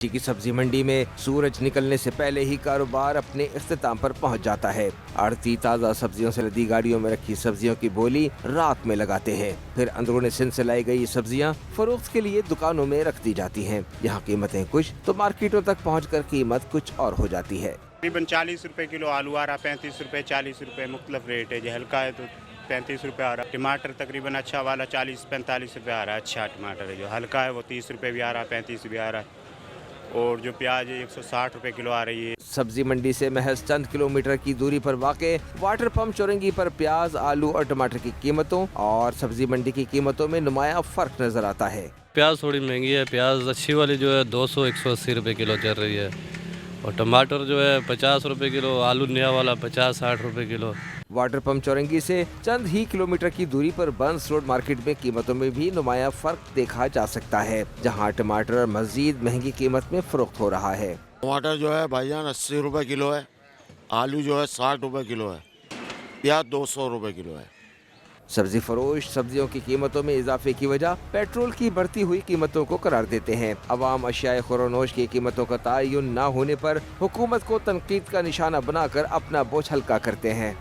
की सब्जी मंडी में सूरज निकलने से पहले ही कारोबार अपने इख्तिताम पर पहुंच जाता है। आड़ती ताज़ा सब्जियों से लदी गाड़ियों में रखी सब्जियों की बोली रात में लगाते हैं। फिर अंदरूनी सिंध से लाई गई सब्जियां फरोख्त के लिए दुकानों में रख दी जाती हैं। यहाँ कीमतें कुछ तो मार्केटों तक पहुँचकर कीमत कुछ और हो जाती है। तकरीबन 40 रुपए किलो आलू आ रहा, 35 रुपए 40 रुपए मुख्तलिफ रेट है। जो हल्का है तो 35 रुपए आ रहा। टमाटर तकरीबन अच्छा वाला 40-45 रुपए आ रहा है। अच्छा टमाटर है। जो हल्का है वो 30 रुपए भी आ रहा है, 35 भी आ रहा है। और जो प्याज है 160 रुपए किलो आ रही है। सब्जी मंडी से महज चंद किलोमीटर की दूरी पर वाक़े वाटर पंप चौरंगी पर प्याज, आलू और टमाटर की कीमतों और सब्जी मंडी की कीमतों में नुमाया फर्क नजर आता है। प्याज थोड़ी महंगी है। प्याज अच्छी वाली जो है 200-180 रुपए किलो चल रही है और टमाटर जो है 50 रुपए किलो, आलू नया वाला 50-60 रुपए किलो। वाटर पंप चौरंगी से चंद ही किलोमीटर की दूरी पर बंस रोड मार्केट में कीमतों में भी नुमाया फर्क देखा जा सकता है, जहां टमाटर मजीद महंगी कीमत में फरोख्त हो रहा है। टमाटर जो है भाईजान 80 रुपए किलो है, आलू जो है 60 रुपए किलो है, प्याज 200 रुपए किलो है। सब्जी फरोश सब्जियों की कीमतों में इजाफे की वजह पेट्रोल की बढ़ती हुई कीमतों को करार देते हैं। अवाम अशियाए खुरोनोश की कीमतों का तयन न होने पर हुकूमत को तनकीद का निशाना बनाकर अपना बोझ हल्का करते हैं।